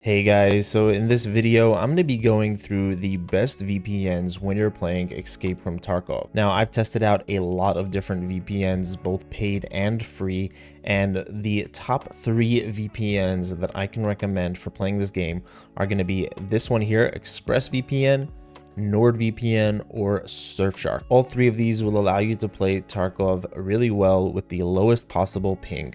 Hey guys, so in this video, I'm going to be going through the best VPNs when you're playing Escape from Tarkov. Now, I've tested out a lot of different VPNs, both paid and free, and the top 3 VPNs that I can recommend for playing this game are going to be this one here, ExpressVPN, NordVPN, or Surfshark. All 3 of these will allow you to play Tarkov really well with the lowest possible ping.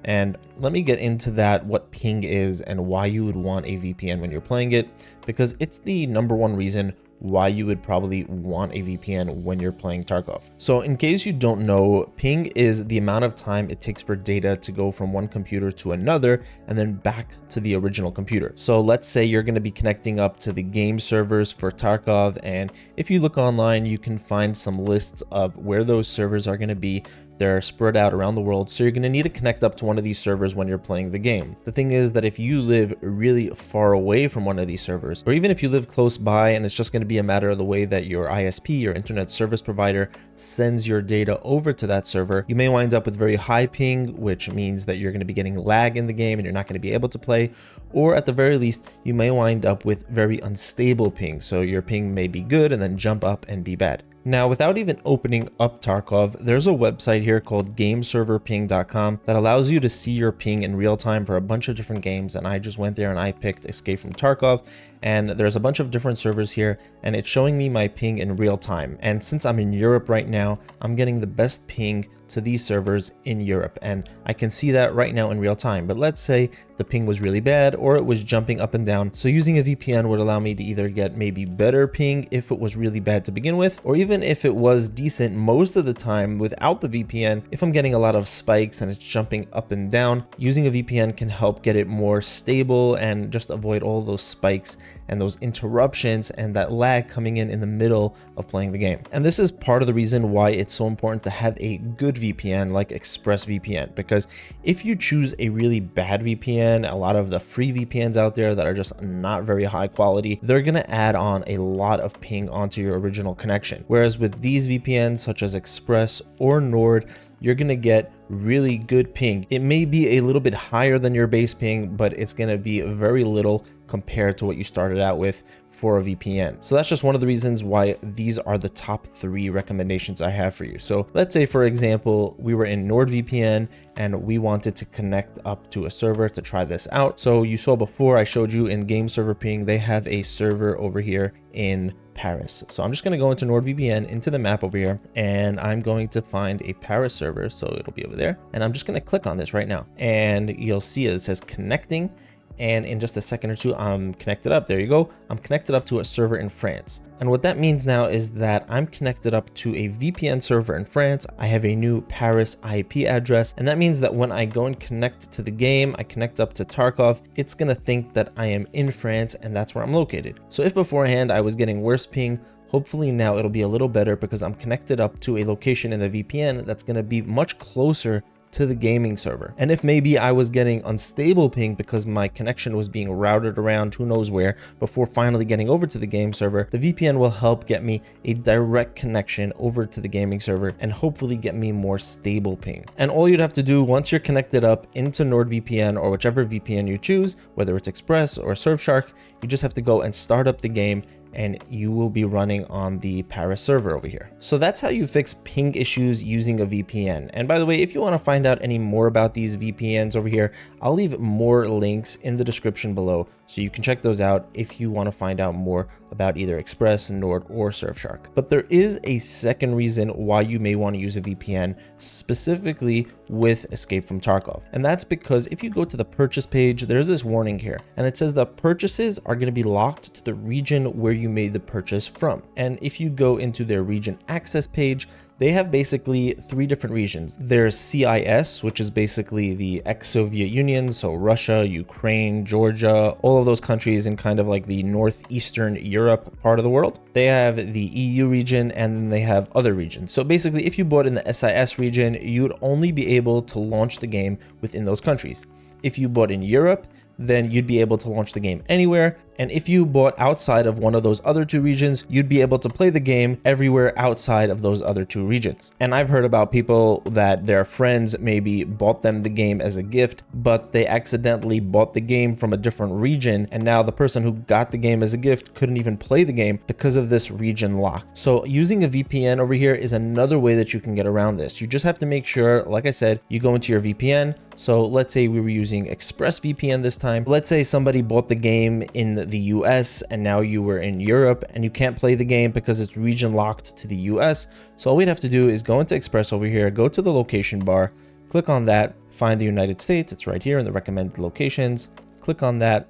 And let me get into that, what ping is and why you would want a VPN when you're playing it, because it's the #1 reason why you would probably want a VPN when you're playing Tarkov. So in case you don't know, ping is the amount of time it takes for data to go from one computer to another and then back to the original computer. So let's say you're going to be connecting up to the game servers for Tarkov, and if you look online, you can find some lists of where those servers are going to be. They're spread out around the world, so you're going to need to connect up to one of these servers when you're playing the game. The thing is that if you live really far away from one of these servers, or even if you live close by and it's just going to be a matter of the way that your ISP, your internet service provider, sends your data over to that server, you may wind up with very high ping, which means that you're going to be getting lag in the game and you're not going to be able to play. Or at the very least, you may wind up with very unstable ping, so your ping may be good and then jump up and be bad. Now, without even opening up Tarkov, there's a website here called gameserverping.com that allows you to see your ping in real time for a bunch of different games, and I just went there and I picked Escape from Tarkov, and there's a bunch of different servers here, and it's showing me my ping in real time. And since I'm in Europe right now, I'm getting the best ping to these servers in Europe, and I can see that right now in real time. But let's say the ping was really bad or it was jumping up and down, so using a VPN would allow me to either get maybe better ping if it was really bad to begin with, or even if it was decent most of the time without the VPN, if I'm getting a lot of spikes and it's jumping up and down, using a VPN can help get it more stable and just avoid all those spikes and those interruptions and that lag coming in the middle of playing the game. And this is part of the reason why it's so important to have a good VPN like ExpressVPN, because if you choose a really bad VPN, a lot of the free VPNs out there that are just not very high quality, they're going to add on a lot of ping onto your original connection. Whereas with these VPNs such as Express or Nord, you're going to get really good ping. It may be a little bit higher than your base ping, but it's going to be very little compared to what you started out with for a VPN. So that's just one of the reasons why these are the top 3 recommendations I have for you. So let's say, for example, we were in NordVPN and we wanted to connect up to a server to try this out. So you saw before I showed you in Game Server Ping, they have a server over here in Paris. So I'm just going to go into NordVPN, into the map over here, and I'm going to find a Paris server. So it'll be over there. And I'm just going to click on this right now. And you'll see it says connecting. And in just a second or two, I'm connected up. There you go. I'm connected up to a server in France. And what that means now is that I'm connected up to a VPN server in France. I have a new Paris IP address. And that means that when I go and connect to the game, I connect up to Tarkov, it's going to think that I am in France and that's where I'm located. So if beforehand I was getting worse ping, hopefully now it'll be a little better because I'm connected up to a location in the VPN that's going to be much closer to the gaming server. And if maybe I was getting unstable ping because my connection was being routed around who knows where before finally getting over to the game server, the VPN will help get me a direct connection over to the gaming server and hopefully get me more stable ping. And all you'd have to do once you're connected up into NordVPN or whichever VPN you choose, whether it's Express or Surfshark, you just have to go and start up the game and you will be running on the Paris server over here. So that's how you fix ping issues using a VPN. And by the way, if you want to find out any more about these VPNs over here, I'll leave more links in the description below, so you can check those out if you want to find out more about either Express, Nord, or Surfshark. But there is a second reason why you may want to use a VPN, specifically with Escape from Tarkov. And that's because if you go to the purchase page, there's this warning here, and it says that purchases are going to be locked to the region where you made the purchase from. And if you go into their region access page, they have basically 3 different regions. There's CIS, which is basically the ex-Soviet Union, so Russia, Ukraine, Georgia, all of those countries in kind of like the northeastern Europe part of the world. They have the EU region, and then they have other regions. So basically, if you bought in the SIS region, you'd only be able to launch the game within those countries. If you bought in Europe, then you'd be able to launch the game anywhere. And if you bought outside of one of those other two regions, you'd be able to play the game everywhere outside of those other two regions. And I've heard about people that their friends maybe bought them the game as a gift, but they accidentally bought the game from a different region, and now the person who got the game as a gift couldn't even play the game because of this region lock. So using a VPN over here is another way that you can get around this. You just have to make sure, like I said, you go into your VPN. So let's say we were using ExpressVPN this time. Let's say somebody bought the game in the US and now you were in Europe and you can't play the game because it's region locked to the US. So all we'd have to do is go into Express over here, go to the location bar, click on that, find the United States. It's right here in the recommended locations. Click on that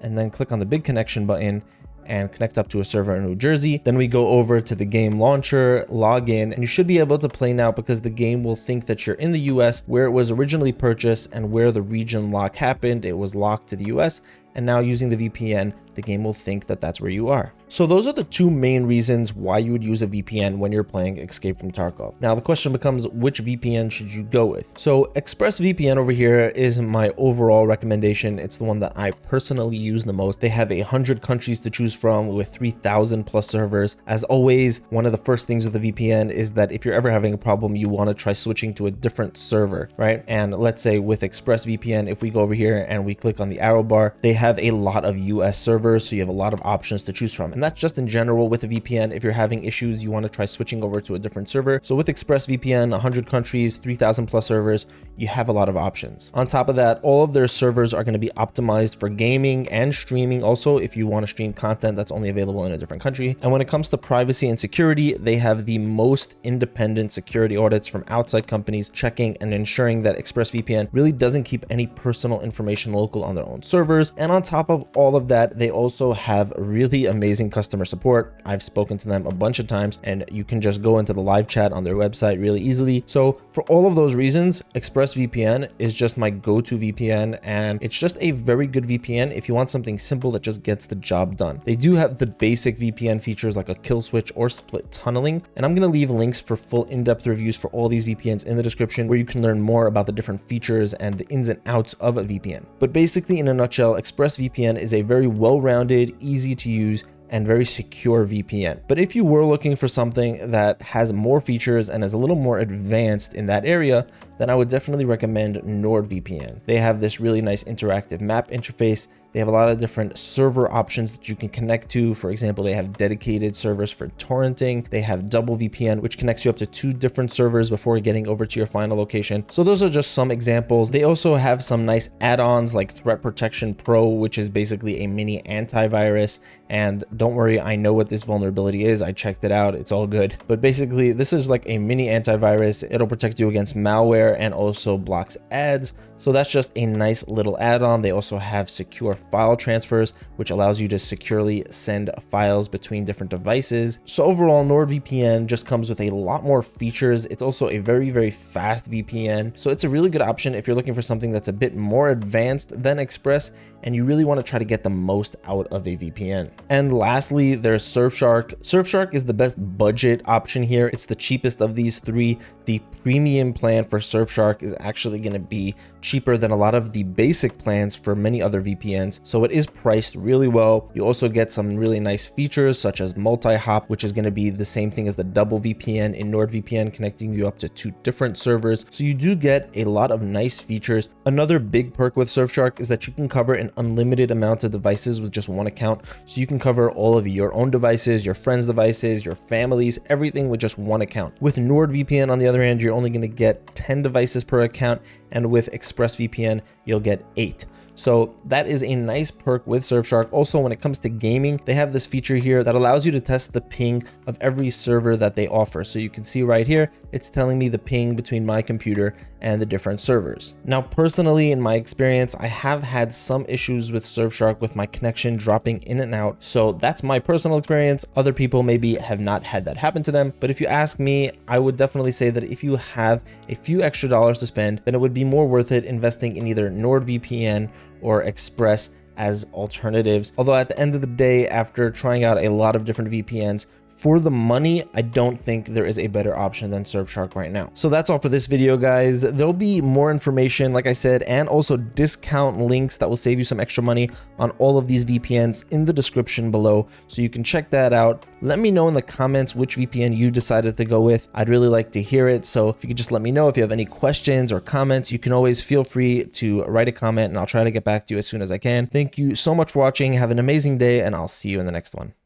and then click on the big connection button and connect up to a server in New Jersey. Then we go over to the game launcher, log in, and you should be able to play now because the game will think that you're in the US where it was originally purchased and where the region lock happened. It was locked to the US, and now using the VPN, the game will think that that's where you are. So those are the two main reasons why you would use a VPN when you're playing Escape from Tarkov. Now the question becomes, which VPN should you go with? So ExpressVPN over here is my overall recommendation. It's the one that I personally use the most. They have 100 countries to choose from with 3,000 plus servers. As always, one of the first things with the VPN is that if you're ever having a problem, you want to try switching to a different server, right? And let's say with ExpressVPN, if we go over here and we click on the arrow bar, they have a lot of US servers, so you have a lot of options to choose from. And that's just in general with a VPN. If you're having issues, you want to try switching over to a different server. So with ExpressVPN, 100 countries, 3,000 plus servers, you have a lot of options. On top of that, all of their servers are going to be optimized for gaming and streaming. Also, if you want to stream content that's only available in a different country. And when it comes to privacy and security, they have the most independent security audits from outside companies checking and ensuring that ExpressVPN really doesn't keep any personal information local on their own servers. And on top of all of that, they also have really amazing customer support. I've spoken to them a bunch of times, and you can just go into the live chat on their website really easily. So for all of those reasons, ExpressVPN is just my go-to VPN, and it's just a very good VPN if you want something simple that just gets the job done. They do have the basic VPN features like a kill switch or split tunneling, and I'm going to leave links for full in-depth reviews for all these VPNs in the description where you can learn more about the different features and the ins and outs of a VPN. But basically, in a nutshell, ExpressVPN is a very well-rounded, easy to use, and very secure VPN. But if you were looking for something that has more features and is a little more advanced in that area, then I would definitely recommend NordVPN. They have this really nice interactive map interface. They have a lot of different server options that you can connect to. For example, they have dedicated servers for torrenting. They have double VPN, which connects you up to 2 different servers before getting over to your final location. So those are just some examples. They also have some nice add-ons like Threat Protection Pro, which is basically a mini antivirus. And don't worry, I know what this vulnerability is. I checked it out. It's all good. But basically, this is like a mini antivirus. It'll protect you against malware and also blocks ads. So that's just a nice little add-on. They also have secure file transfers, which allows you to securely send files between different devices. So overall, NordVPN just comes with a lot more features. It's also a very, very fast VPN. So it's a really good option if you're looking for something that's a bit more advanced than Express and you really want to try to get the most out of a VPN. And lastly, there's Surfshark. Surfshark is the best budget option here. It's the cheapest of these 3. The premium plan for Surfshark is actually going to be cheaper than a lot of the basic plans for many other VPNs. So it is priced really well. You also get some really nice features such as multi-hop, which is going to be the same thing as the double VPN in NordVPN, connecting you up to 2 different servers. So you do get a lot of nice features. Another big perk with Surfshark is that you can cover an unlimited amount of devices with just one account. So you can cover all of your own devices, your friends' devices, your family's, everything with just one account. With NordVPN, on the other hand, you're only going to get 10 devices per account, and with ExpressVPN, you'll get 8. So that is a nice perk with Surfshark. Also, when it comes to gaming, they have this feature here that allows you to test the ping of every server that they offer. So you can see right here, it's telling me the ping between my computer and the different servers. Now, personally, in my experience, I have had some issues with Surfshark with my connection dropping in and out. So that's my personal experience. Other people maybe have not had that happen to them. But if you ask me, I would definitely say that if you have a few extra dollars to spend, then it would be more worth it investing in either NordVPN or Express as alternatives. Although at the end of the day, after trying out a lot of different VPNs, for the money, I don't think there is a better option than Surfshark right now. So that's all for this video, guys. There'll be more information, like I said, and also discount links that will save you some extra money on all of these VPNs in the description below, so you can check that out. Let me know in the comments which VPN you decided to go with. I'd really like to hear it. So if you could just let me know if you have any questions or comments, you can always feel free to write a comment and I'll try to get back to you as soon as I can. Thank you so much for watching. Have an amazing day and I'll see you in the next one.